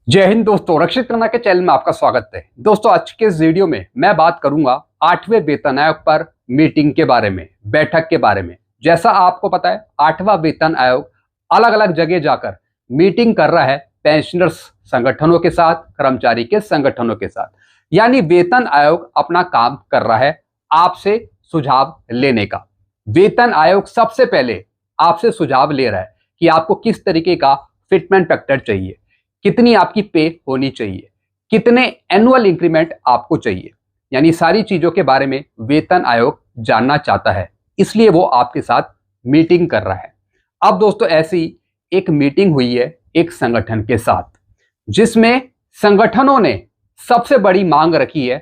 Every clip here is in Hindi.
जय हिंद दोस्तों, रक्षित करना के चैनल में आपका स्वागत है। दोस्तों, आज के इस वीडियो में मैं बात करूंगा 8वें वेतन आयोग पर मीटिंग के बारे में, बैठक के बारे में। जैसा आपको पता है, 8वां वेतन आयोग अलग अलग जगह जाकर मीटिंग कर रहा है पेंशनर्स संगठनों के साथ, कर्मचारी के संगठनों के साथ। यानी वेतन आयोग अपना काम कर रहा है आपसे सुझाव लेने का। वेतन आयोग सबसे पहले आपसे सुझाव ले रहा है कि आपको किस तरीके का फिटमेंट फैक्टर चाहिए, कितनी आपकी पे होनी चाहिए, कितने एनुअल इंक्रीमेंट आपको चाहिए। यानी सारी चीजों के बारे में वेतन आयोग जानना चाहता है, इसलिए वो आपके साथ मीटिंग कर रहा है। अब दोस्तों, ऐसी एक मीटिंग हुई है एक संगठन के साथ, जिसमें संगठनों ने सबसे बड़ी मांग रखी है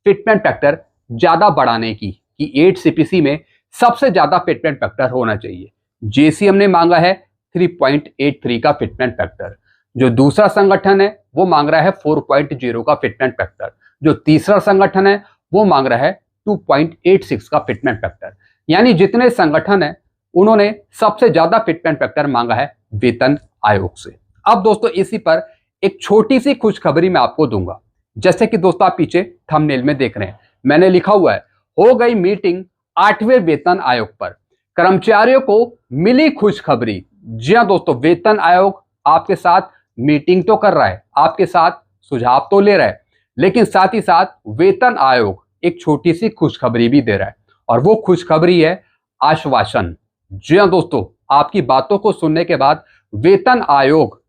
फिटमेंट फैक्टर ज्यादा बढ़ाने की, कि 8 सीपीसी में सबसे ज्यादा फिटमेंट फैक्टर होना चाहिए। जेसीएम ने मांगा है 3.83 का फिटमेंट फैक्टर, जो दूसरा संगठन है वो मांग रहा है 4.0 का फिटमेंट फैक्टर, जो तीसरा संगठन है वो मांग रहा है 2.86 का फिटमेंट फैक्टर। यानी जितने संगठन है उन्होंने सबसे ज्यादा फिटमेंट फैक्टर मांगा है वेतन आयोग से। अब दोस्तों, इसी पर एक छोटी सी खुशखबरी मैं आपको दूंगा। जैसे कि दोस्तों, आप पीछे थंबनेल में देख रहे हैं, मैंने लिखा हुआ है, हो गई मीटिंग 8वें वेतन आयोग पर, कर्मचारियों को मिली खुशखबरी। जी हां दोस्तों, वेतन आयोग आपके साथ मीटिंग तो कर रहा है, आपके साथ सुझाव तो ले रहा है, लेकिन साथ ही साथ वेतन आयोग एक छोटी सी खुशखबरी भी दे रहा है, और वो खुशखबरी है आश्वासन। जी हां दोस्तों, आपकी बातों को सुनने के बाद वेतन आयोग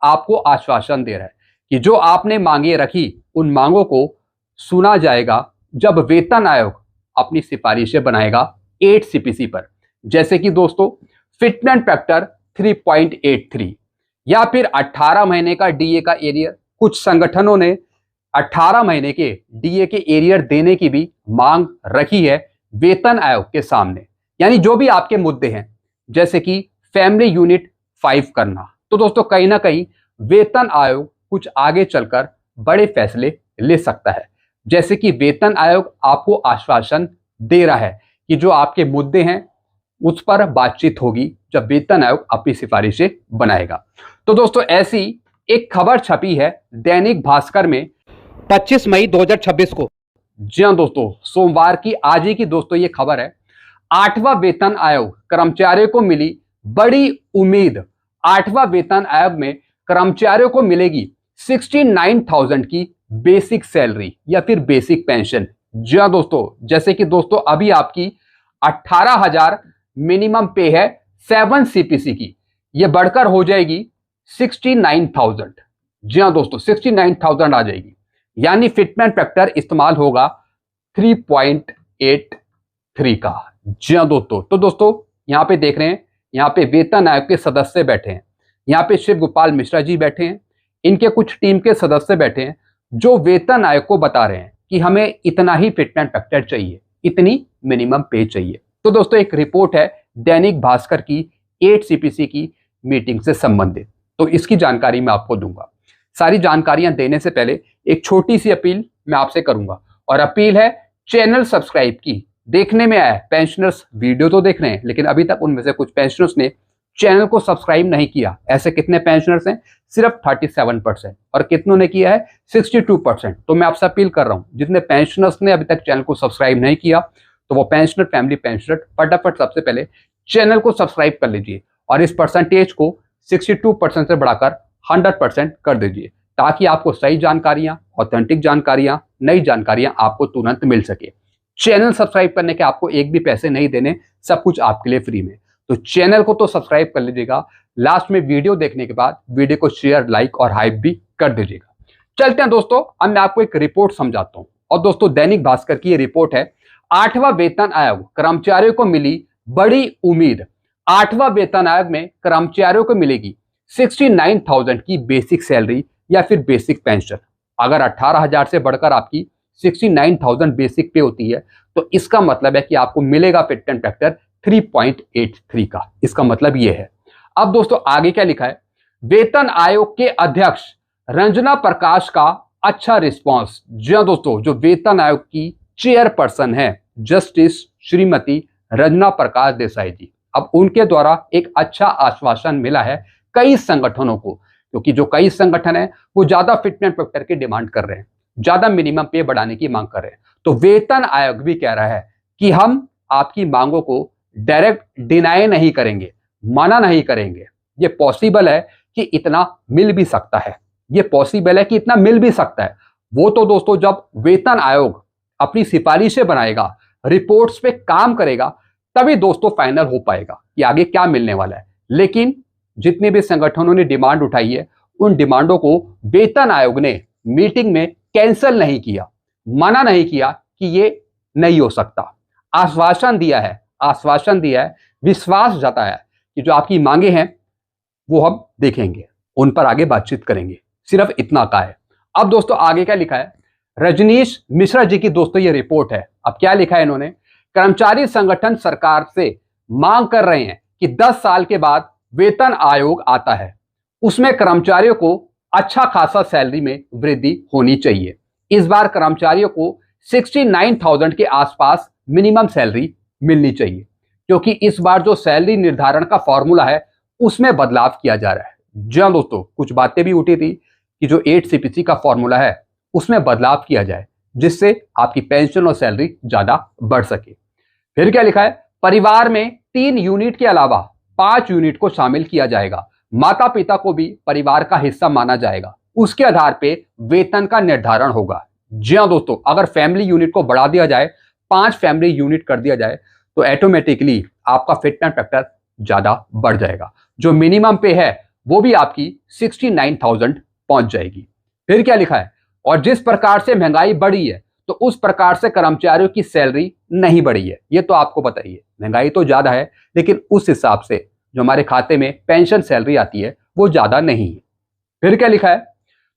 आपको आश्वासन दे रहा है कि जो आपने मांगे रखी उन मांगों को सुना जाएगा जब वेतन आयोग अपनी सिफारिशें बनाएगा 8 सीपीसी पर। जैसे कि दोस्तों, फिटमेंट फैक्टर 3.83 या फिर 18 महीने का डीए का एरियर। कुछ संगठनों ने 18 महीने के डीए के एरियर देने की भी मांग रखी है वेतन आयोग के सामने। यानी जो भी आपके मुद्दे हैं, जैसे कि फैमिली यूनिट 5 करना, तो दोस्तों कहीं ना कहीं वेतन आयोग कुछ आगे चलकर बड़े फैसले ले सकता है। जैसे कि वेतन आयोग आपको आश्वासन दे रहा है कि जो आपके मुद्दे हैं उस पर बातचीत होगी जब वेतन आयोग अपनी सिफारिशें बनाएगा। तो दोस्तों, ऐसी एक खबर छपी है दैनिक भास्कर में 25 मई 2026 को। जी हां दोस्तों, सोमवार की आज ही की दोस्तों ये खबर है। 8वां वेतन आयोग, कर्मचारियों को मिली बड़ी उम्मीद। 8वां वेतन आयोग में कर्मचारियों को मिलेगी 69,000 की बेसिक सैलरी या फिर बेसिक पेंशन। जी हां दोस्तों, जैसे कि दोस्तों अभी आपकी 18,000 मिनिमम पे है 7 सीपीसी की, ये बढ़कर हो जाएगी 69,000। जी हां दोस्तों, 69,000 आ जाएगी। यानी फिटमेंट फैक्टर इस्तेमाल होगा 3.83 का। जी हां दोस्तों, तो दोस्तों यहां पे देख रहे हैं, यहां पे वेतन आयोग के सदस्य बैठे हैं, यहां पे शिव गोपाल मिश्रा जी बैठे हैं, इनके कुछ टीम के सदस्य बैठे हैं, जो वेतन आयोग को बता रहे हैं कि हमें इतना ही फिटमेंट फैक्टर चाहिए, इतनी मिनिमम पे चाहिए। तो दोस्तों, एक रिपोर्ट है दैनिक भास्कर की 8 सीपीसी की मीटिंग से संबंधित, तो इसकी जानकारी मैं आपको दूंगा। सारी जानकारियां देने से पहले एक छोटी सी अपील मैं आपसे करूंगा, और अपील है चैनल सब्सक्राइब की। देखने में आया पेंशनर्स वीडियो तो देख रहे हैं, लेकिन अभी तक उनमें से कुछ पेंशनर्स ने चैनल को सब्सक्राइब नहीं किया। ऐसे कितने पेंशनर्स हैं? सिर्फ 37%, और कितनों ने किया है? 62%। तो मैं आपसे अपील कर रहा हूं, जितने पेंशनर्स ने अभी तक चैनल को सब्सक्राइब नहीं किया, तो वो पेंशनर फैमिली पेंशनर फटाफट सबसे पहले चैनल को सब्सक्राइब कर लीजिए, और इस परसेंटेज को 62% से बढ़ाकर 100% कर दीजिए, ताकि आपको सही जानकारियां, ऑथेंटिक जानकारियां, नई जानकारियां आपको तुरंत मिल सके। चैनल सब्सक्राइब करने के आपको एक भी पैसे नहीं देने, सब कुछ आपके लिए फ्री में। तो चैनल को तो सब्सक्राइब कर लीजिएगा। लास्ट में वीडियो देखने के बाद वीडियो को शेयर, लाइक और हाइप भी कर दीजिएगा। चलते हैं दोस्तों, अब मैं आपको एक रिपोर्ट समझाता हूं। और दोस्तों, दैनिक भास्कर की ये रिपोर्ट है, 8वां वेतन आयोग, कर्मचारियों को मिली बड़ी उम्मीद। 8वां वेतन आयोग में कर्मचारियों को मिलेगी 69,000 की बेसिक सैलरी या फिर बेसिक पेंशन। अगर 18,000 से बढ़कर आपकी 69,000 बेसिक पे होती है, तो इसका मतलब है कि आपको मिलेगा फिटमेंट फैक्टर 3.83 का। इसका मतलब यह है। अब दोस्तों आगे क्या लिखा है? वेतन आयोग के अध्यक्ष रंजना प्रकाश का अच्छा रिस्पांस। जी हां दोस्तों, जो वेतन आयोग की चेयरपर्सन है जस्टिस श्रीमती रंजना प्रकाश देसाई जी, अब उनके द्वारा एक अच्छा आश्वासन मिला है कई संगठनों को क्योंकि जो कई संगठन है वो ज्यादा फिटमेंट फैक्टर की डिमांड कर रहे हैं, ज्यादा मिनिमम पे बढ़ाने की मांग कर रहे हैं। तो वेतन आयोग भी कह रहा है कि हम आपकी मांगों को डायरेक्ट डिनाई नहीं करेंगे, मना नहीं करेंगे। ये पॉसिबल है कि इतना मिल भी सकता है, ये पॉसिबल है कि इतना मिल भी सकता है। वो तो दोस्तों जब वेतन आयोग अपनी सिफारिशें बनाएगा, रिपोर्ट्स पे काम करेगा, तभी दोस्तों फाइनल हो पाएगा कि आगे क्या मिलने वाला है। लेकिन जितने भी संगठनों ने डिमांड उठाई है, उन डिमांडों को वेतन आयोग ने मीटिंग में कैंसिल नहीं किया, मना नहीं किया कि ये नहीं हो सकता। आश्वासन दिया है, विश्वास जताया है कि जो आपकी मांगे हैं वो हम देखेंगे, उन पर आगे बातचीत करेंगे। सिर्फ इतना कहा है। अब दोस्तों आगे क्या लिखा है, रजनीश मिश्रा जी की दोस्तों ये रिपोर्ट है। अब क्या लिखा है इन्होंने, कर्मचारी संगठन सरकार से मांग कर रहे हैं कि 10 साल के बाद वेतन आयोग आता है, उसमें कर्मचारियों को अच्छा खासा सैलरी में वृद्धि होनी चाहिए। इस बार कर्मचारियों को 69,000 के आसपास मिनिमम सैलरी मिलनी चाहिए, क्योंकि इस बार जो सैलरी निर्धारण का फॉर्मूला है उसमें बदलाव किया जा रहा है। जी हाँ दोस्तों, कुछ बातें भी उठी थी कि जो 8 CPC का फॉर्मूला है उसमें बदलाव किया जाए, जिससे आपकी पेंशन और सैलरी ज्यादा बढ़ सके। फिर क्या लिखा है, परिवार में 3 यूनिट के अलावा 5 यूनिट को शामिल किया जाएगा, माता पिता को भी परिवार का हिस्सा माना जाएगा, उसके आधार पे वेतन का निर्धारण होगा। जी हाँ दोस्तों, अगर फैमिली यूनिट को बढ़ा दिया जाए, 5 फैमिली यूनिट कर दिया जाए, तो ऑटोमेटिकली आपका फिटमेंट फैक्टर ज्यादा बढ़ जाएगा। जो मिनिमम पे है वो भी आपकी 69,000 पहुंच जाएगी। फिर क्या लिखा है, और जिस प्रकार से महंगाई बढ़ी है तो उस प्रकार से कर्मचारियों की सैलरी नहीं बढ़ी है। ये तो आपको पता ही है, महंगाई तो ज्यादा है, लेकिन उस हिसाब से जो हमारे खाते में पेंशन सैलरी आती है वो ज्यादा नहीं है। फिर क्या लिखा है,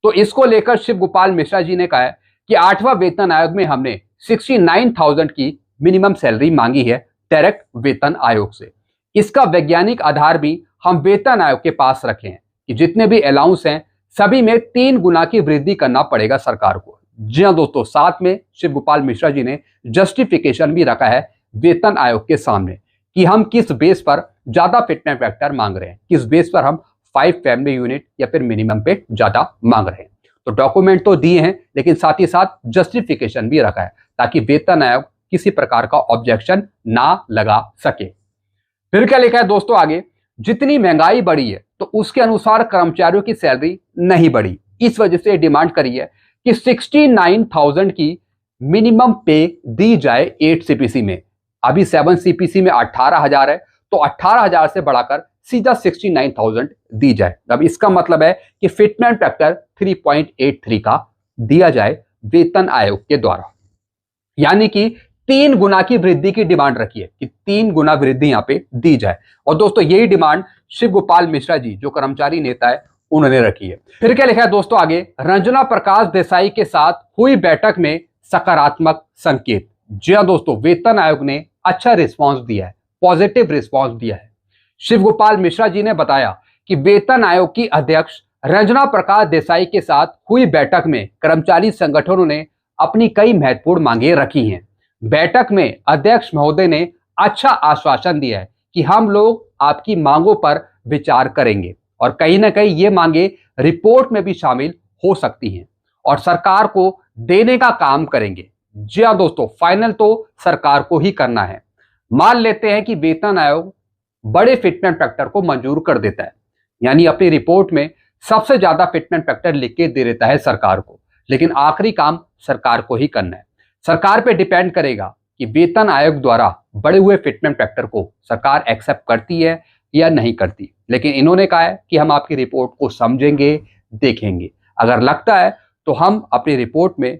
तो इसको लेकर शिव गोपाल मिश्रा जी ने कहा है कि 8वां वेतन आयोग में हमने 69,000 की मिनिमम सैलरी मांगी है डायरेक्ट वेतन आयोग से। इसका वैज्ञानिक आधार भी हम वेतन आयोग के पास रखे हैं कि जितने भी अलाउंस हैं सभी में 3 गुना की वृद्धि करना पड़ेगा सरकार को। जी हाँ दोस्तों, साथ में शिव गोपाल मिश्रा जी ने जस्टिफिकेशन भी रखा है वेतन आयोग के सामने कि हम किस बेस पर ज्यादा फिटमेंट फैक्टर मांग रहे हैं, किस बेस पर हम 5 फैमिली यूनिट या फिर मिनिमम पे ज्यादा मांग रहे हैं। तो डॉक्यूमेंट तो दिए हैं, लेकिन साथ ही साथ जस्टिफिकेशन भी रखा है ताकि वेतन आयोग किसी प्रकार का ऑब्जेक्शन ना लगा सके। फिर क्या लिखा है दोस्तों आगे, जितनी महंगाई बढ़ी है तो उसके अनुसार कर्मचारियों की सैलरी नहीं बढ़ी, इस वजह से डिमांड करी है कि 69,000 की मिनिमम पे दी जाए 8 CPC में। अभी 7 CPC में 18,000 है, तो 18,000 से बढ़ाकर सीधा 69,000 दी जाए। अब इसका मतलब है कि फिटमेंट फैक्टर 3.83 का दिया जाए वेतन आयोग के द्वारा, यानी कि 3 गुना की वृद्धि की डिमांड रखी है कि 3 गुना वृद्धि यहां पे दी जाए। और दोस्तों यही डिमांड शिव गोपाल मिश्रा जी जो कर्मचारी नेता है उन्होंने रखी है। फिर क्या लिखा है दोस्तों आगे, रंजना प्रकाश देसाई के साथ हुई बैठक में सकारात्मक संकेत। जी हाँ दोस्तों, वेतन आयोग ने अच्छा रिस्पॉन्स दिया है, पॉजिटिव रिस्पॉन्स दिया है। शिव गोपाल मिश्रा जी ने बताया कि वेतन आयोग की अध्यक्ष रंजना प्रकाश देसाई के साथ हुई बैठक में कर्मचारी संगठनों ने अपनी कई महत्वपूर्ण मांगे रखी हैं। बैठक में अध्यक्ष महोदय ने अच्छा आश्वासन दिया है कि हम लोग आपकी मांगों पर विचार करेंगे और कहीं ना कहीं ये मांगे रिपोर्ट में भी शामिल हो सकती हैं और सरकार को देने का काम करेंगे। जी हाँ दोस्तों, फाइनल तो सरकार को ही करना है। मान लेते हैं कि वेतन आयोग बड़े फिटमेंट फैक्टर को मंजूर कर देता है, यानी अपनी रिपोर्ट में सबसे ज्यादा फिटमेंट फैक्टर लिख के दे देता है सरकार को, लेकिन आखिरी काम सरकार को ही करना है। सरकार पे डिपेंड करेगा कि वेतन आयोग द्वारा बढ़े हुए फिटमेंट फैक्टर को सरकार एक्सेप्ट करती है या नहीं करती। लेकिन इन्होंने कहा है कि हम आपकी रिपोर्ट को समझेंगे, देखेंगे, अगर लगता है तो हम अपनी रिपोर्ट में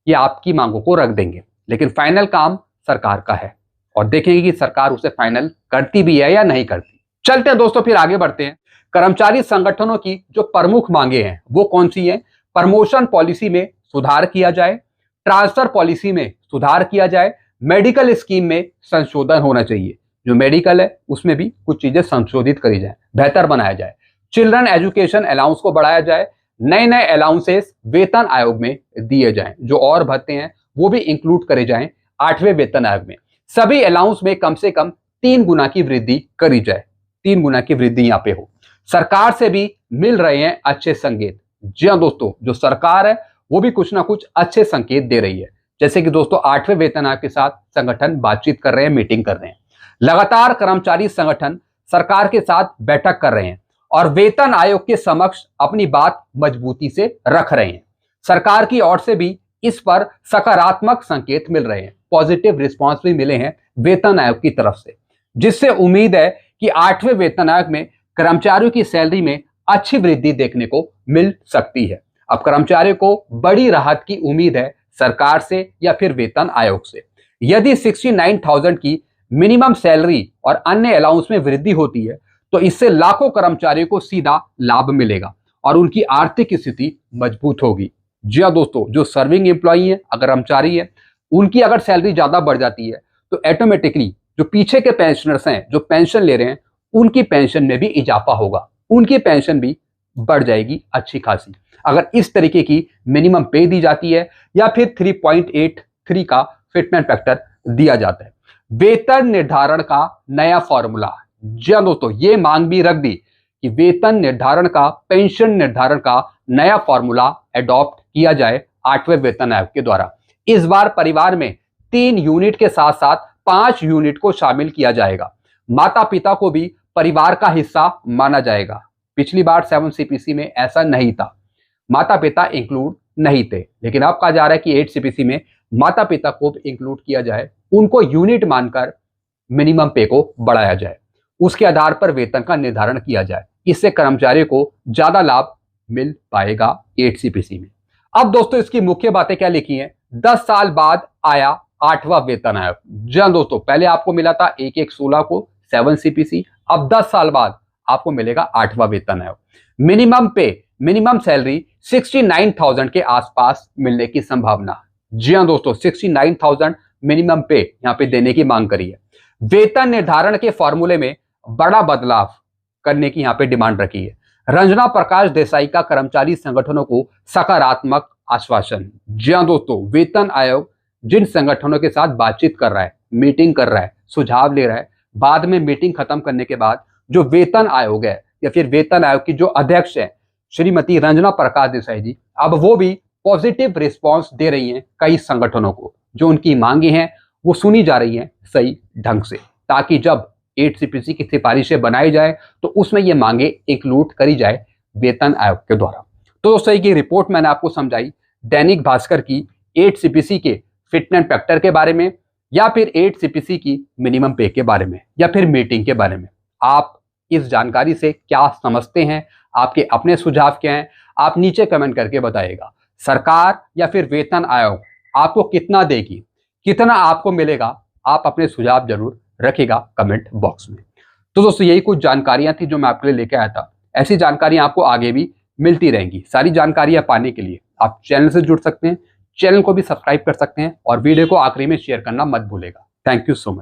ये आपकी मांगों को रख देंगे, लेकिन फाइनल काम सरकार का है और देखेंगे कि सरकार उसे फाइनल करती भी है या नहीं करती। चलते हैं दोस्तों, फिर आगे बढ़ते हैं। कर्मचारी संगठनों की जो प्रमुख मांगे हैं वो कौन सी हैं? प्रमोशन पॉलिसी में सुधार किया जाए, ट्रांसफर पॉलिसी में सुधार किया जाए, मेडिकल स्कीम में संशोधन होना चाहिए, जो मेडिकल है उसमें भी कुछ चीजें संशोधित करी जाए, बेहतर बनाया जाए, चिल्ड्रन एजुकेशन अलाउंस को बढ़ाया जाए, नए नए अलाउंसेस वेतन आयोग में दिए जाएं, जो और भत्ते हैं वो भी इंक्लूड करे जाएं 8वें वेतन आयोग में। सभी अलाउंस में कम से कम 3 गुना की वृद्धि करी जाए, 3 गुना की वृद्धि यहाँ पे हो। सरकार से भी मिल रहे हैं अच्छे संकेत। जी हाँ दोस्तों, जो सरकार है वो भी कुछ ना कुछ अच्छे संकेत दे रही है। जैसे कि दोस्तों 8वें वेतन आयोग के साथ संगठन बातचीत कर रहे हैं, मीटिंग कर रहे हैं। लगातार कर्मचारी संगठन सरकार के साथ बैठक कर रहे हैं और वेतन आयोग के समक्ष अपनी बात मजबूती से रख रहे हैं। सरकार की ओर से भी इस पर सकारात्मक संकेत मिल रहे हैं, पॉजिटिव रिस्पांस भी मिले हैं वेतन आयोग की तरफ से, जिससे उम्मीद है कि 8वें वेतन आयोग में कर्मचारियों की सैलरी में अच्छी वृद्धि देखने को मिल सकती है। अब कर्मचारियों को बड़ी राहत की उम्मीद है सरकार से या फिर वेतन आयोग से। यदि 69,000 की मिनिमम सैलरी और अन्य अलाउंस में वृद्धि होती है तो इससे लाखों कर्मचारियों को सीधा लाभ मिलेगा और उनकी आर्थिक स्थिति मजबूत होगी। जी हाँ दोस्तों, जो सर्विंग एम्प्लॉई है, अगर कर्मचारी है, उनकी अगर सैलरी ज्यादा बढ़ जाती है तो ऑटोमेटिकली जो पीछे के पेंशनर्स हैं, जो पेंशन ले रहे हैं, उनकी पेंशन में भी इजाफा होगा, उनकी पेंशन भी बढ़ जाएगी अच्छी खासी, अगर इस तरीके की मिनिमम पे दी जाती है या फिर 3.83 का फिटमेंट फैक्टर दिया जाता है। वेतन निर्धारण का नया फॉर्मूला, जी हाँ दोस्तों, ये मांग भी रख दी कि वेतन निर्धारण का, पेंशन निर्धारण का नया फॉर्मूला एडॉप्ट किया जाए 8वें वेतन आयोग के द्वारा। इस बार परिवार में 3 यूनिट के साथ साथ 5 यूनिट को शामिल किया जाएगा। माता पिता को भी परिवार का हिस्सा माना जाएगा। पिछली बार 7 CPC में ऐसा नहीं था, माता पिता इंक्लूड नहीं थे, लेकिन अब कहा जा रहा है कि 8 CPC में माता पिता को भी इंक्लूड किया जाए, उनको यूनिट मानकर मिनिमम पे को बढ़ाया जाए, उसके आधार पर वेतन का निर्धारण किया जाए। इससे कर्मचारियों को ज्यादा लाभ मिल पाएगा 8 CPC में। अब दोस्तों इसकी मुख्य बातें क्या लिखी हैं? 10 साल बाद आया 8वां वेतन आयोग। जी हाँ दोस्तों, पहले आपको मिला था 1/1/16 को 7 CPC, अब 10 साल बाद आपको मिलेगा 8वां वेतन आयोग। मिनिमम पे, मिनिमम सैलरी 69,000 के आसपास मिलने की संभावना। जी हाँ दोस्तों, 69,000 मिनिमम पे यहां पे देने की मांग करी है। वेतन निर्धारण के फॉर्मूले में बड़ा बदलाव करने की यहां पे डिमांड रखी है। रंजना प्रकाश देसाई का कर्मचारी संगठनों को सकारात्मक आश्वासन। जी हाँ दोस्तों, वेतन आयोग जिन संगठनों के साथ बातचीत कर रहा है, मीटिंग कर रहा है, सुझाव ले रहा है, बाद में मीटिंग खत्म करने के बाद जो वेतन आयोग है या फिर वेतन आयोग की जो अध्यक्ष है श्रीमती रंजना प्रकाश देसाई जी, अब वो भी पॉजिटिव रिस्पांस दे रही हैं कई संगठनों को। जो उनकी मांगे हैं वो सुनी जा रही हैं सही ढंग से, ताकि जब 8 CPC की सिफारिशें बनाई जाए तो उसमें ये मांगे इंक्लूड करी जाए वेतन आयोग के द्वारा। तो दोस्तों की रिपोर्ट मैंने आपको समझाई दैनिक भास्कर की 8 CPC के फिटमेंट फैक्टर के बारे में, या फिर 8 CPC की मिनिमम पे के बारे में, या फिर मीटिंग के बारे में। आप इस जानकारी से क्या समझते हैं? आपके अपने सुझाव क्या हैं? आप नीचे कमेंट करके बताइएगा। सरकार या फिर वेतन आयोग आपको कितना देगी, कितना आपको मिलेगा? आप अपने सुझाव जरूर रखिएगा कमेंट बॉक्स में। तो दोस्तों यही कुछ जानकारियां थी जो मैं आपके लिए लेके आया था। ऐसी जानकारियां आपको आगे भी मिलती रहेंगी। सारी जानकारियां पाने के लिए आप चैनल से जुड़ सकते हैं, चैनल को भी सब्सक्राइब कर सकते हैं और वीडियो को आखिरी में शेयर करना मत भूलेगा। Thank you so much.